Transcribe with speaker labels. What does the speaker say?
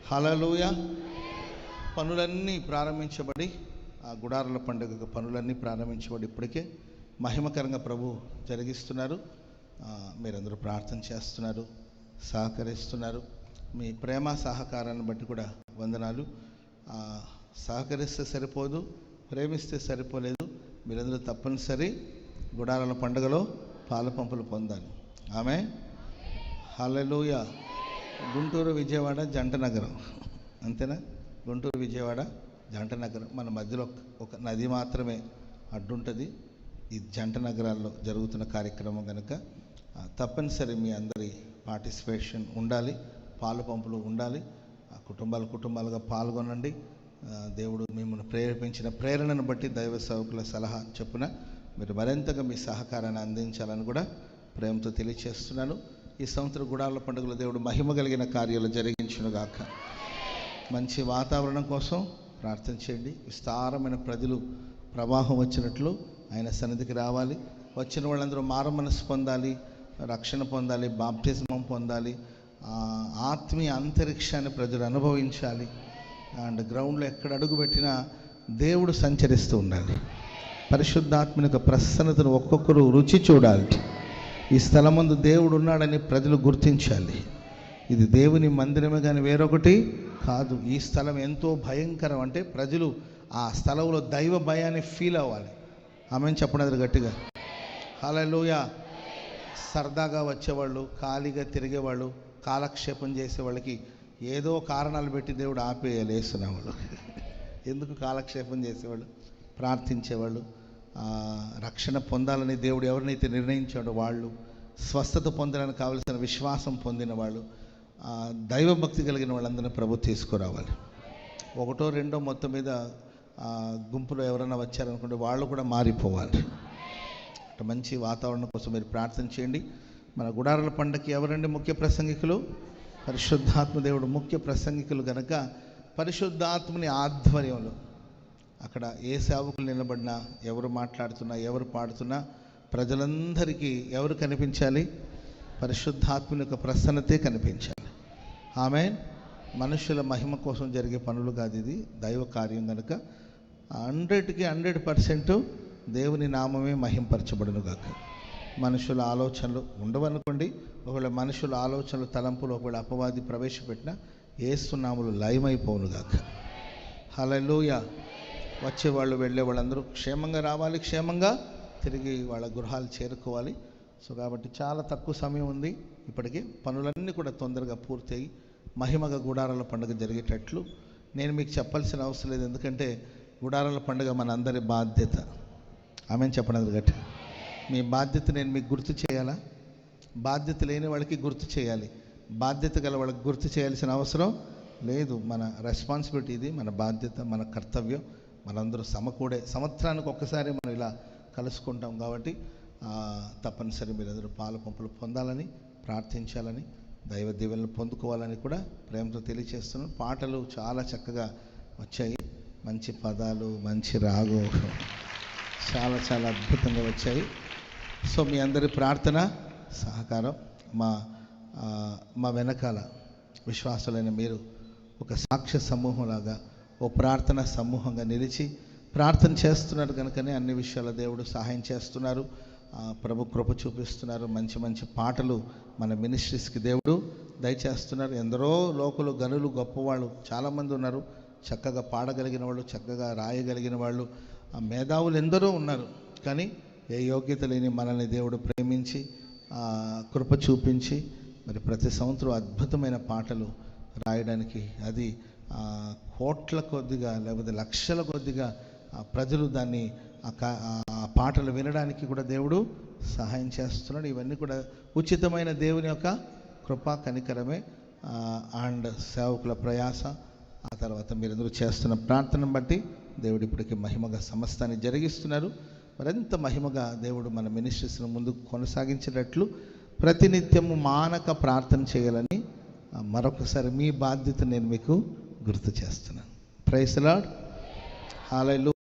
Speaker 1: హల్లెలూయా. పనులన్నీ ప్రారంభించబడి, ఆ గుడారాల పండుగ పనులన్నీ ప్రారంభించబడి ఇప్పటికే మహిమకరంగా ప్రభు జరిగిస్తున్నారు. మీరందరూ ప్రార్థన చేస్తున్నారు, సహకరిస్తున్నారు. మీ ప్రేమ సహకారాన్ని బట్టి కూడా వందనాలు. సహకరిస్తే సరిపోదు, ప్రేమిస్తే సరిపోలేదు. మీరందరూ తప్పనిసరి గుడారాల పండుగలో పాల పంపులు పొందాలి. ఆమె హల్లెలూయా. గుంటూరు విజయవాడ జంట నగరం, అంతేనా? గుంటూరు విజయవాడ జంట నగరం. మన మధ్యలో ఒక నది మాత్రమే అడ్డుంటుంది. ఈ జంట నగరాల్లో జరుగుతున్న కార్యక్రమం కనుక తప్పనిసరి మీ అందరి పార్టిసిపేషన్ ఉండాలి, పాలు పంపులు ఉండాలి. కుటుంబాలుగా పాల్గొనండి. దేవుడు మిమ్మల్ని ప్రేరేపించిన ప్రేరణను బట్టి దైవ సేవకుల సలహా చొప్పున మీరు మరింతగా మీ సహకారాన్ని అందించాలని కూడా ప్రేమతో తెలియచేస్తున్నాను. ఈ సంవత్సరం గుడారాల పండుగలో దేవుడు మహిమ కలిగిన కార్యాలు జరిగించునుగాక. మంచి వాతావరణం కోసం ప్రార్థన చేయండి. విస్తారమైన ప్రజలు ప్రవాహం వచ్చినట్లు ఆయన సన్నిధికి రావాలి. వచ్చిన వాళ్ళందరూ మారు మనసు పొందాలి, రక్షణ పొందాలి, బాప్టిజమం పొందాలి, ఆత్మీయ అంతరిక్షాన్ని ప్రజలు అనుభవించాలి. అండ్ గ్రౌండ్లో ఎక్కడ అడుగు పెట్టినా దేవుడు సంచరిస్తూ ఉండాలి. పరిశుద్ధాత్మ యొక్క ప్రసన్నతను ఒక్కొక్కరు రుచి చూడాలి. ఈ స్థలమందు దేవుడు ఉన్నాడని ప్రజలు గుర్తించాలి. ఇది దేవుని మందిరమే కానీ వేరొకటి కాదు. ఈ స్థలం ఎంతో భయంకరం అంటే ప్రజలు ఆ స్థలంలో దైవ భయాన్ని ఫీల్ అవ్వాలి. ఆమెను చెప్పడం గట్టిగా. హల్లెలూయా. సరదాగా వచ్చేవాళ్ళు, ఖాళీగా తిరిగేవాళ్ళు, కాలక్షేపం చేసేవాళ్ళకి ఏదో కారణాలు పెట్టి దేవుడు ఆపేయాలి. వేస్తున్నావాళ్ళు ఎందుకు కాలక్షేపం చేసేవాళ్ళు, ప్రార్థించేవాళ్ళు, రక్షణ పొందాలని దేవుడు ఎవరినైతే నిర్ణయించాడో వాళ్ళు, స్వస్థత పొందడానికి కావలసిన విశ్వాసం పొందిన వాళ్ళు, దైవభక్తి కలిగిన వాళ్ళందరినీ ప్రభు తీసుకురావాలి. ఒకటో రెండో మొత్తం మీద గుంపులో ఎవరైనా వచ్చారనుకుంటే వాళ్ళు కూడా మారిపోవాలి. మంచి వాతావరణం కోసం మీరు ప్రార్థన చేయండి. మన గుడారాల పండగకి ఎవరండి ముఖ్య ప్రసంగికులు? పరిశుద్ధాత్మ దేవుడు ముఖ్య ప్రసంగికులు కనుక పరిశుద్ధాత్మని ఆధ్వర్యంలో అక్కడ ఏ సేవకులు నిలబడినా, ఎవరు మాట్లాడుతున్నా, ఎవరు పాడుతున్నా ప్రజలందరికీ ఎవరు కనిపించాలి? పరిశుద్ధాత్మని యొక్క ప్రసన్నతే కనిపించాలి. ఆమేన్. మనుషుల మహిమ కోసం జరిగే పనులు కాదు, ఇది దైవ కార్యం కనుక 100కి 100% దేవుని నామమే మహింపరచబడును గాక. మనుషుల ఆలోచనలు ఉండవనుకోండి. ఒకవేళ మనుషుల ఆలోచనలు, తలంపులు ఒకవేళ అపవాది ప్రవేశపెట్టినా యేసు నామములో లయమైపోవును గాక. హల్లెలూయా. వచ్చేవాళ్ళు వెళ్ళే వాళ్ళందరూ క్షేమంగా రావాలి, క్షేమంగా తిరిగి వాళ్ళ గృహాలు చేరుకోవాలి. సో కాబట్టి చాలా తక్కువ సమయం ఉంది. ఇప్పటికీ పనులన్నీ కూడా తొందరగా పూర్తయి మహిమగా గుడారాల పండుగ జరిగేటట్లు నేను మీకు చెప్పాల్సిన అవసరం లేదు. ఎందుకంటే గుడారాల పండుగ మన అందరి బాధ్యత. ఆమెను చెప్పండి గట్టి. మీ బాధ్యత నేను మీకు గుర్తు చేయాలా? బాధ్యత లేని వాళ్ళకి గుర్తు చేయాలి, బాధ్యత గల వాళ్ళకి గుర్తు చేయాల్సిన అవసరం లేదు. మన రెస్పాన్సిబిలిటీ ఇది, మన బాధ్యత, మన కర్తవ్యం. మనందరూ సమకూడే సంవత్సరానికి ఒక్కసారి మనం ఇలా కలుసుకుంటాం కాబట్టి తప్పనిసరి మీరందరూ పాల పంపులు పొందాలని, ప్రార్థించాలని, దైవ దీవెనలు పొందుకోవాలని కూడా ప్రేమతో తెలియచేస్తున్నాను. పాటలు చాలా చక్కగా వచ్చాయి, మంచి పదాలు, మంచి రాగం, చాలా చాలా అద్భుతంగా వచ్చాయి. సో మీ అందరి ప్రార్థన సహకారం మా వెనకాల విశ్వాసులైన మీరు ఒక సాక్ష్య సమూహంలాగా, ఓ ప్రార్థన సమూహంగా నిలిచి ప్రార్థన చేస్తున్నారు కనుకనే అన్ని విషయాల దేవుడు సహాయం చేస్తున్నారు. ప్రభు కృప చూపిస్తున్నారు. మంచి మంచి పాటలు మన మినిస్ట్రీస్కి దేవుడు దయచేస్తున్నారు. ఎందరో లోకులు, గనులు, గొప్పవాళ్ళు చాలామంది ఉన్నారు. చక్కగా పాడగలిగిన వాళ్ళు, చక్కగా రాయగలిగిన వాళ్ళు, మేధావులు ఎందరో ఉన్నారు. కానీ ఏ యోగ్యత లేని మనల్ని దేవుడు ప్రేమించి కృప చూపించి మరి ప్రతి సంవత్సరం అద్భుతమైన పాటలు రాయడానికి, అది కోట్ల కొద్దిగా లేకపోతే లక్షల కొద్దిగా ప్రజలు దాన్ని ఆ పాటలు వినడానికి కూడా దేవుడు సహాయం చేస్తున్నాడు. ఇవన్నీ కూడా ఉచితమైన దేవుని యొక్క కృపా కనికరమే. అండ్ సేవకుల ప్రయాస, ఆ తర్వాత మీరందరూ చేస్తున్న ప్రార్థనను బట్టి దేవుడు ఇప్పటికీ మహిమగా సమస్తాన్ని జరిగిస్తున్నారు. మరింత మహిమగా దేవుడు మన మినిస్ట్రీస్ను ముందుకు కొనసాగించేటట్లు ప్రతినిత్యము మానక ప్రార్థన చేయాలని మరొకసారి మీ బాధ్యత నేను మీకు గుర్తు చేస్తున్నాను. Praise the lord. హల్లెలూయా.